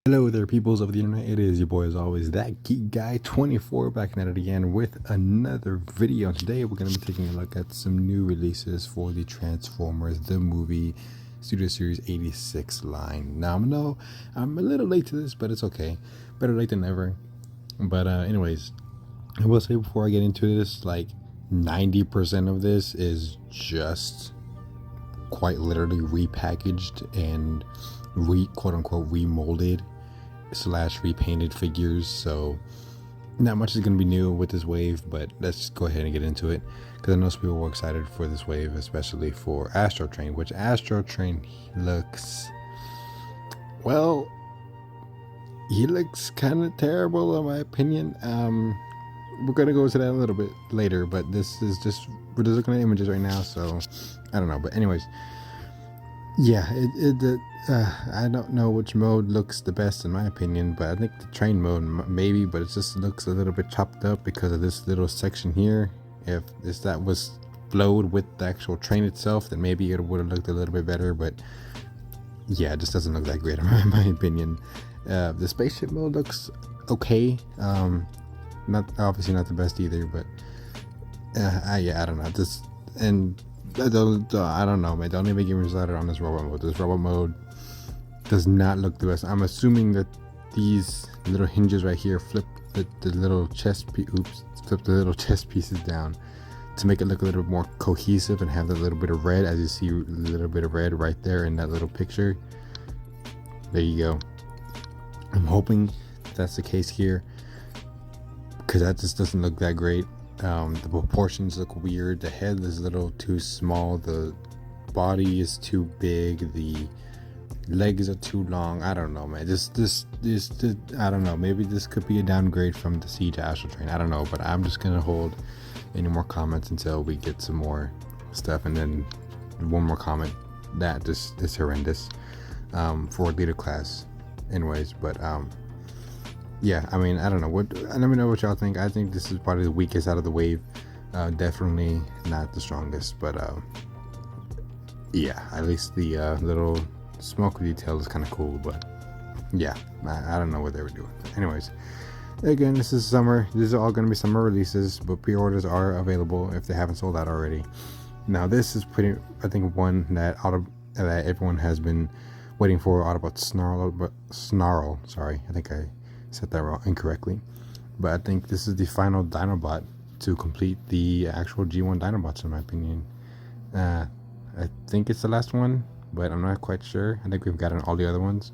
Hello there, peoples of the internet. It is your boy, as always, that Geek Guy 24, back at it again with another video. Today, we're going to be taking a look at some new releases for the Transformers the Movie Studio Series 86 line. Now, I know I'm a little late to this, but it's okay. Better late than never. But, anyways, I will say before I get into this, like 90% of this is just quite literally repackaged and quote unquote remolded slash repainted figures. So not much is going to be new with this wave, but let's go ahead and get into it, because I know some people were excited for this wave, especially for Astro Train, which Astro Train looks, well, he looks kind of terrible in my opinion. We're gonna go into that a little bit later, but we're just looking at images right now, so I don't know. But anyways, yeah, I don't know which mode looks the best in my opinion, but I think the train mode maybe, but it just looks a little bit chopped up because of this little section here. If that was flowed with the actual train itself, then maybe it would have looked a little bit better, but yeah, it just doesn't look that great in my opinion. The spaceship mode looks okay. Not obviously not the best either, but I don't know. I don't know, man. Don't even get me started on this robot mode. This robot mode does not look the best. I'm assuming that these little hinges right here flip the little flip the little chest pieces down to make it look a little bit more cohesive and have that little bit of red, as you see a little bit of red right there in that little picture. There you go. I'm hoping that's the case here, because that just doesn't look that great. The proportions look weird. The head is a little too small. The body is too big. The legs are too long. I don't know, man. This I don't know. Maybe this could be a downgrade from the Siege Astral Train. I don't know, but I'm just gonna hold any more comments until we get some more stuff, and then one more comment that this is horrendous for leader class. Anyways, but yeah, I mean, I don't know. Let me know what y'all think. I think this is probably the weakest out of the wave. Definitely not the strongest, but yeah, at least the little smoke detail is kind of cool. But yeah, I don't know what they were doing. Anyways, again, this is summer. These are all going to be summer releases, but pre-orders are available if they haven't sold out already. Now, this is I think one that everyone has been waiting for. Autobot Snarl. Sorry, I think I said that wrong incorrectly, but I think this is the final Dinobot to complete the actual G1 Dinobots in my opinion. I think it's the last one, but I'm not quite sure. I think we've gotten all the other ones,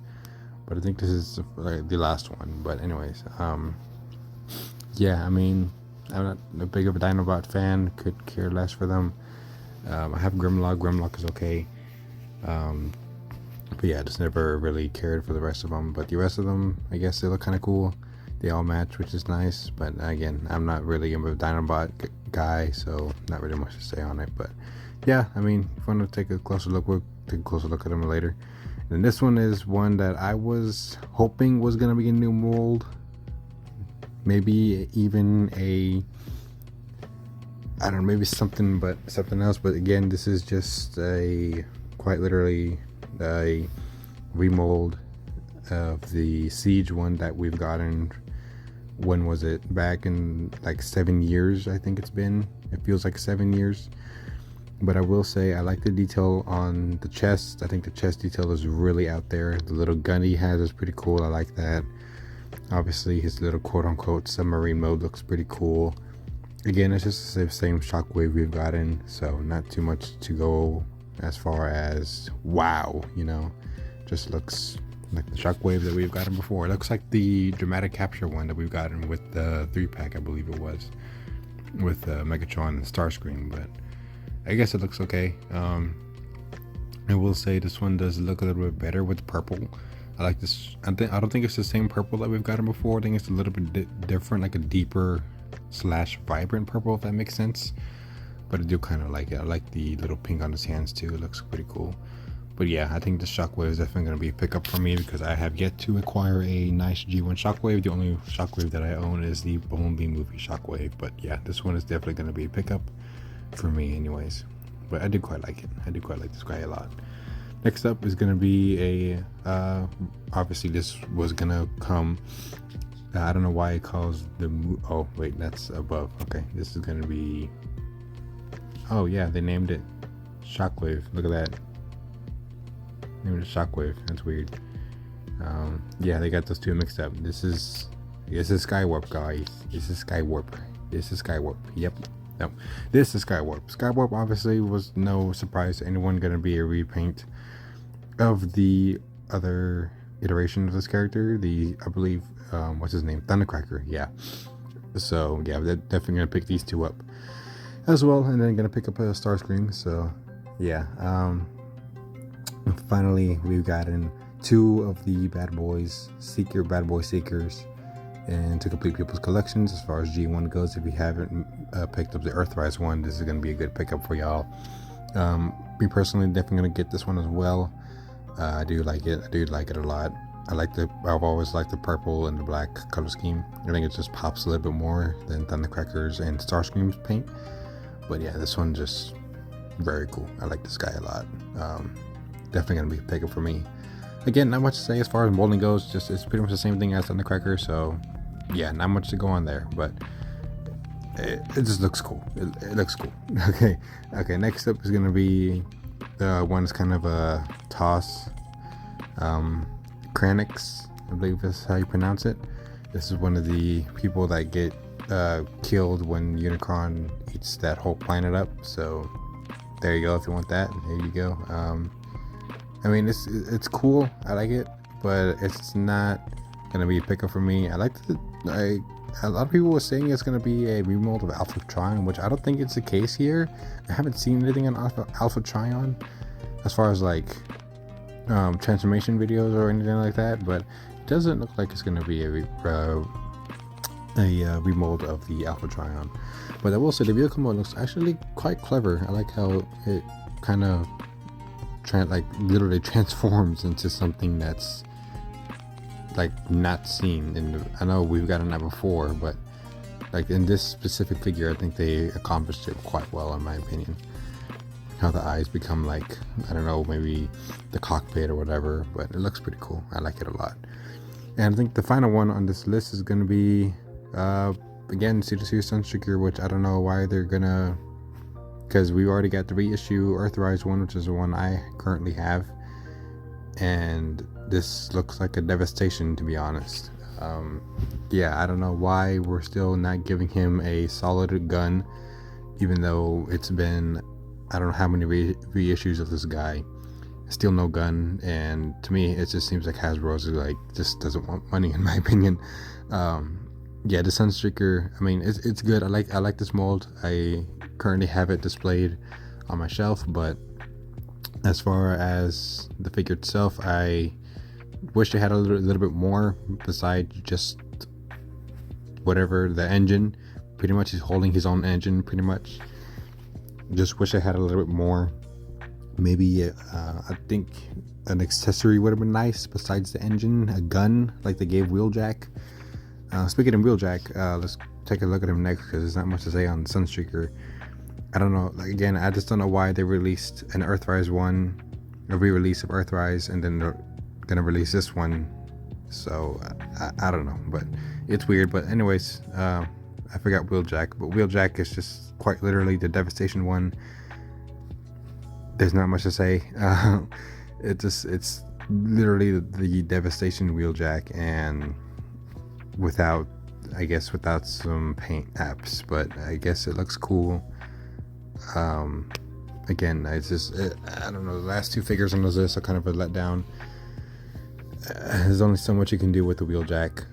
but I think this is the last one. But anyways, yeah, I mean, I'm not a big of a Dinobot fan, could care less for them. I have Grimlock is okay, but yeah, I just never really cared for the rest of them. But the rest of them, I guess they look kind of cool. They all match, which is nice. But again, I'm not really a Dinobot guy, so not really much to say on it. But yeah, I mean, if you want to take a closer look, we'll take a closer look at them later. And this one is one that I was hoping was going to be a new mold. Maybe even I don't know, maybe something else. But again, this is just quite literally a remold of the Siege one that we've gotten. When was it? Back in like 7 years, I think it's been. It feels like 7 years. But I will say I like the detail on the chest. I think the chest detail is really out there. The little gun he has is pretty cool. I like that. Obviously, his little quote-unquote submarine mode looks pretty cool. Again, it's just the same Shockwave we've gotten, so not too much to go as far as wow, just looks like the Shockwave that we've gotten before. It looks like the Dramatic Capture one that we've gotten with the 3-pack, I believe it was, with Megatron and Starscream. But I guess it looks okay. I will say this one does look a little bit better with purple. I like this. I don't think it's the same purple that we've gotten before. I think it's a little bit different, like a deeper / vibrant purple, if that makes sense. But I do kind of like it. I like the little pink on his hands too. It looks pretty cool. But yeah, I think the Shockwave is definitely going to be a pickup for me, because I have yet to acquire a nice G1 Shockwave. The only Shockwave that I own is the Bumblebee movie Shockwave. But yeah, this one is definitely going to be a pickup for me anyways. But I do quite like it. I do quite like this guy a lot. Next up is going to be a obviously this was going to come, I don't know why it calls the oh wait, that's above. Okay, this is going to be, oh yeah, they named it Shockwave. Look at that, named it Shockwave. That's weird. Yeah, they got those two mixed up. This is Skywarp, guys. This is Skywarp. Yep. No, this is Skywarp. Skywarp obviously was no surprise to anyone. Gonna be a repaint of the other iteration of this character. I believe, what's his name? Thundercracker. Yeah. So yeah, they're definitely gonna pick these two up as well, and then gonna pick up a Starscream. So yeah. Finally, we've gotten two of the Bad Boy Seekers, and to complete people's collections as far as G1 goes. If you haven't picked up the Earthrise one, this is going to be a good pickup for y'all. Me personally, definitely going to get this one as well. I do like it a lot. I've always liked the purple and the black color scheme. I think it just pops a little bit more than Thundercracker's and Starscream's paint. But yeah, this one just very cool. I like this guy a lot. Definitely going to be a pickup for me. Again, not much to say as far as molding goes. Just it's pretty much the same thing as Thundercracker. So yeah, not much to go on there, but it just looks cool. It looks cool. Okay. Next up is gonna be the one that's kind of a toss. Kranix, I believe is how you pronounce it. This is one of the people that get killed when Unicron eats that whole planet up. So there you go. If you want that, there you go. I mean, it's cool. I like it, but it's not gonna be a pickup for me. A lot of people were saying it's gonna be a remold of Alpha Trion, which I don't think it's the case here. I haven't seen anything on Alpha Trion as far as like transformation videos or anything like that, but it doesn't look like it's gonna be a remold of the Alpha Trion. But I will say the vehicle mode looks actually quite clever. I like how it kind of literally transforms into something that's like not seen I know we've gotten that before, but like in this specific figure, I think they accomplished it quite well in my opinion. How the eyes become like, I don't know, maybe the cockpit or whatever, but it looks pretty cool. I like it a lot. And I think the final one on this list is going to be again C2C Sunstreaker, which I don't know why they're gonna, because we already got the reissue Earthrise one, which is the one I currently have, and this looks like a devastation, to be honest. Yeah, I don't know why we're still not giving him a solid gun, even though it's been, I don't know how many reissues of this guy. Still no gun, and to me it just seems like Hasbro's like just doesn't want money, in my opinion. Yeah, the Sunstreaker, I mean, it's good. I like this mold. I currently have it displayed on my shelf, but as far as the figure itself, I wish it had a little bit more besides just whatever the engine. Pretty much he's holding his own engine, pretty much. Just wish I had a little bit more. Maybe I think an accessory would have been nice besides the engine. A gun like they gave Wheeljack. Speaking of Wheeljack, let's take a look at him next, because there's not much to say on Sunstreaker. I don't know, like again, I just don't know why they released an Earthrise one, a re-release of Earthrise, and then they're gonna release this one. So I don't know, but it's weird. But anyways, I forgot Wheeljack, but Wheeljack is just quite literally the Devastation one. There's not much to say. It's literally the Devastation Wheeljack, and without some paint apps, but I guess it looks cool. Again, I don't know, the last two figures on this list are kind of a letdown. There's only so much you can do with the Wheeljack.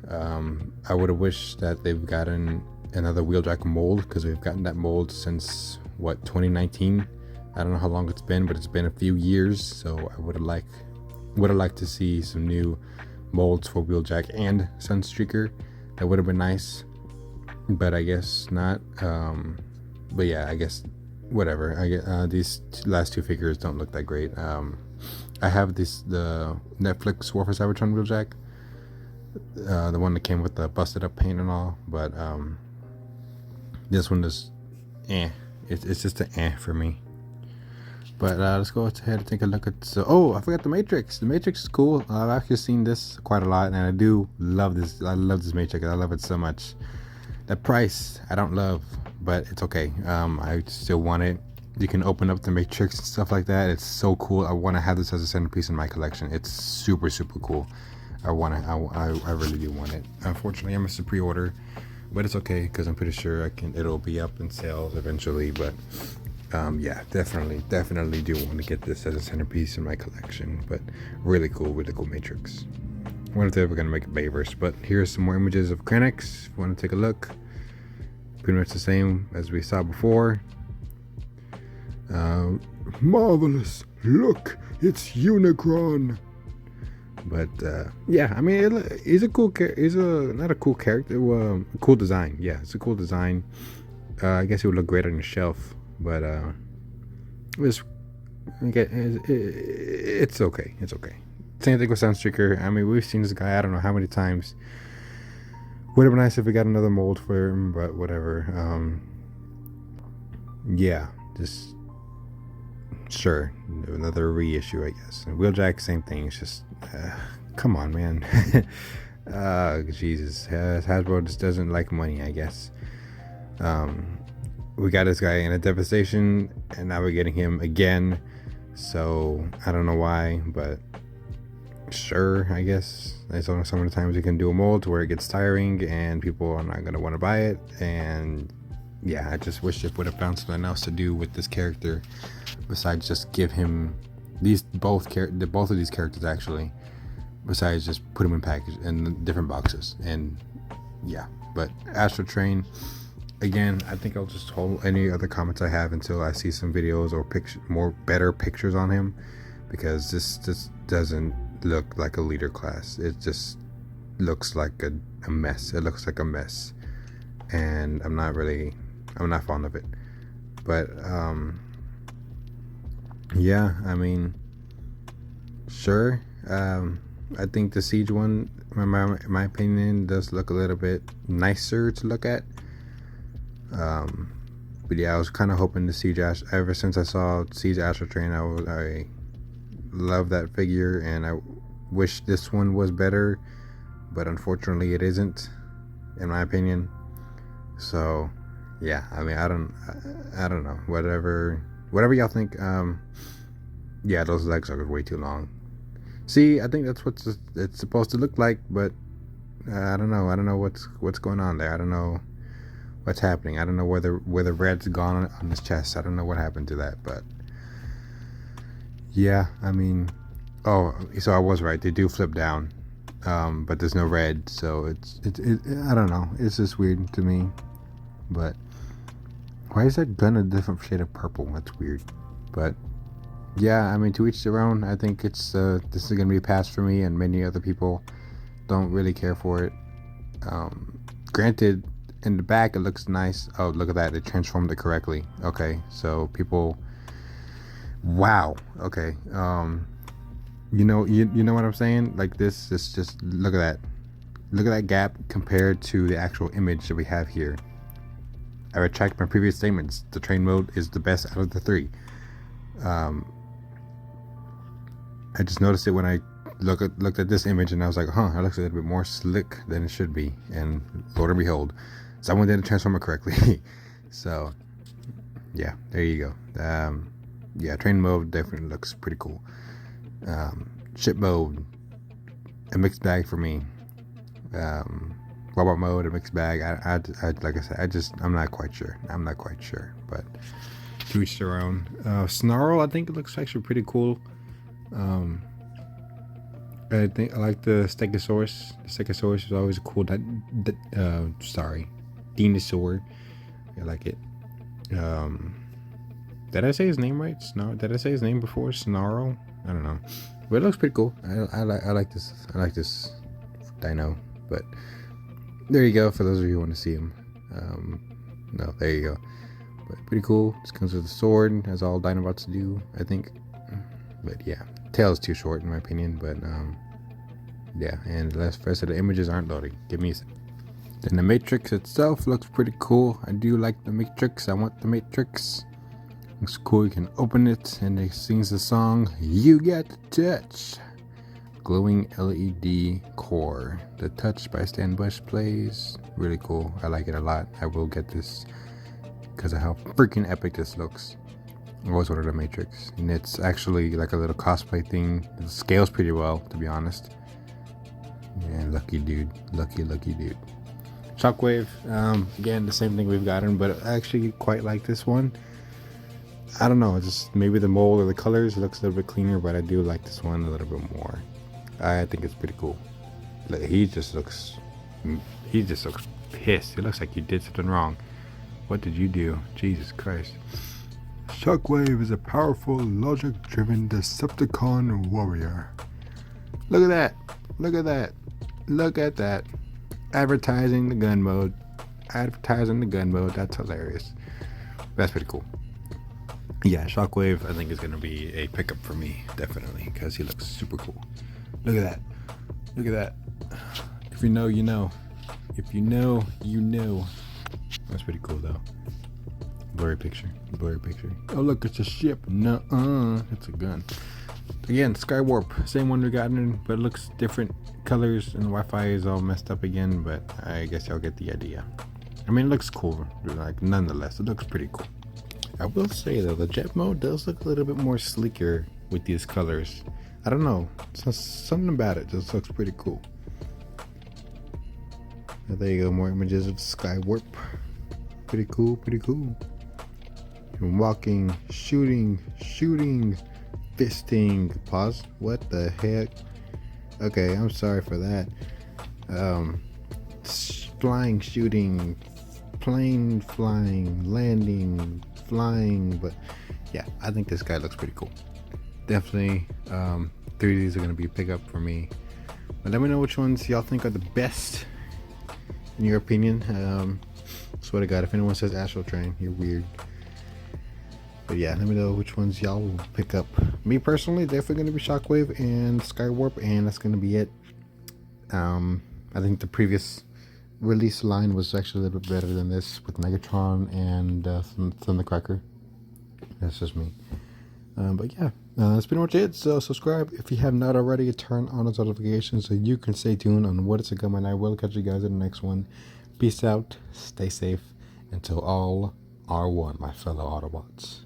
I would have wished that they've gotten another Wheeljack mold, because we've gotten that mold since 2019. I don't know how long it's been, but it's been a few years, so I would have liked to see some new molds for Wheeljack and Sunstreaker. That would have been nice, but I guess not. But yeah, I guess whatever. These last two figures don't look that great. I have the Netflix War for Cybertron Wheeljack, the one that came with the busted up paint and all, but this one is it's just an for me. But let's go ahead and take a look at. Oh, I forgot the Matrix. The Matrix is cool. I've actually seen this quite a lot, and I do love this. I love this Matrix. I love it so much. The price I don't love, but it's okay. I still want it. You can open up the Matrix and stuff like that. It's so cool. I want to have this as a centerpiece in my collection. It's super cool. I really do want it. Unfortunately, I missed a pre-order, but it's okay because I'm pretty sure it'll be up in sales eventually. But yeah, definitely do want to get this as a centerpiece in my collection. But really cool Matrix. I wonder if they're ever gonna make a Bayverse. But here's some more images of Krennic. If you want to take a look, pretty much the same as we saw before. Marvelous! Look, it's Unicron. But yeah, I mean, he's a cool. He's not a cool character. A cool design. Yeah, it's a cool design. I guess it would look great on your shelf, but it's okay. It's okay. Same thing with Sunstreaker. I mean, we've seen this guy I don't know how many times. Would have been nice if we got another mold for him, but whatever. Yeah, just sure, another reissue, I guess. And Wheeljack, same thing. It's just, come on, man. Jesus, Hasbro just doesn't like money, I guess. We got this guy in a Devastation, and now we're getting him again. So I don't know why, but sure, I guess. There's only so many times you can do a mold where it gets tiring and people are not gonna want to buy it. And yeah, I just wish it would have found something else to do with this character besides just give him both of these characters actually, besides just put them in different boxes. And yeah, but Astral Train, again, I think I'll just hold any other comments I have until I see some videos or better pictures on him, because this doesn't look like a leader class. It just looks like a mess. It looks like a mess, and I'm not fond of it. But yeah, I mean, sure. I think the Siege one, in my opinion, does look a little bit nicer to look at. But yeah, I was kind of hoping to Siege ever since I saw Siege Astral Train. I love that figure, and I wish this one was better, but unfortunately it isn't, in my opinion. So yeah, I mean, I don't know, whatever y'all think. Yeah, those legs are way too long. See, I think that's what it's supposed to look like, but I don't know what's going on there. I don't know what's happening. I don't know where the red's gone on his chest. I don't know what happened to that, but yeah, I mean, so I was right. They do flip down, but there's no red, so it's I don't know. It's just weird to me. But why is that gun a different shade of purple? That's weird. But yeah, I mean, to each their own. I think this is gonna be a pass for me, and many other people don't really care for it. Granted, in the back it looks nice. Oh, look at that! They transformed it correctly. Okay, so people, wow. Okay, you know what I'm saying? Like, this is just, look at that gap compared to the actual image that we have here. I retract my previous statements. The train mode is the best out of the three. I just noticed it when I looked at this image, and I was like, huh, that looks a little bit more slick than it should be. And Lord and behold, someone didn't transform it correctly. So yeah, there you go. Yeah, train mode definitely looks pretty cool. Ship mode, a mixed bag for me. Robot mode, a mixed bag. I like I said, I'm not quite sure. But to each their own. Snarl, I think it looks actually pretty cool. I think I like the Stegosaurus. The Stegosaurus is always a cool. Dinosaur. I like it. Did I say his name right? Did I say his name before? Snarl? I don't know, but it looks pretty cool. I like this. I like this dino. But there you go. For those of you who want to see him, no, there you go. But pretty cool. This comes with a sword, as all Dinobots do, I think. But yeah, tail is too short in my opinion. But yeah, and the rest of the images aren't loading. Give me a second. Then the Matrix itself looks pretty cool. I do like the Matrix. I want the Matrix. Looks cool. You can open it and it sings the song "You Got the Touch." Glowing LED core. The Touch by Stan Bush plays. Really cool. I like it a lot. I will get this because of how freaking epic this looks. I always wanted a Matrix, and it's actually like a little cosplay thing. It scales pretty well, to be honest. Yeah, lucky dude. Lucky dude. Shockwave, again, the same thing we've gotten, but I actually quite like this one. I don't know, just maybe the mold or the colors looks a little bit cleaner, but I do like this one a little bit more. I think it's pretty cool. He just looks pissed. He looks like you did something wrong. What did you do? Jesus Christ. Shockwave is a powerful, logic-driven Decepticon warrior. Look at that. Look at that. Look at that. Advertising the gun mode. Advertising the gun mode. That's hilarious. That's pretty cool. Yeah, Shockwave I think is going to be a pickup for me, definitely, because he looks super cool. Look at that. Look at that. If you know, you know. If you know, you know. That's pretty cool, though. Blurry picture. Blurry picture. Oh, look, it's a ship. Nuh-uh. It's a gun. Again, Skywarp. Same one we got in, but it looks different colors, and the Wi-Fi is all messed up again, but I guess y'all get the idea. I mean, it looks cool. Like, nonetheless, it looks pretty cool. I will say, though, the jet mode does look a little bit more sleeker with these colors. I don't know. Something about it just looks pretty cool. There you go, more images of Skywarp. Pretty cool, pretty cool. You're walking, shooting, fisting. Pause. What the heck? Okay, I'm sorry for that. Flying, shooting, plane flying, landing, flying. But yeah, I think this guy looks pretty cool. Definitely, 3Ds are gonna be a pickup for me. But let me know which ones y'all think are the best in your opinion. Swear to God, if anyone says Astral Train, you're weird. But yeah, let me know which ones y'all will pick up. Me personally, definitely going to be Shockwave and Skywarp, and that's going to be it. I think the previous release line was actually a little bit better than this with Megatron and Thundercracker. That's just me. But yeah, that's pretty much it. So subscribe if you have not already. Turn on those notifications so you can stay tuned on what is to come, and I will catch you guys in the next one. Peace out, stay safe, until all are one, my fellow Autobots.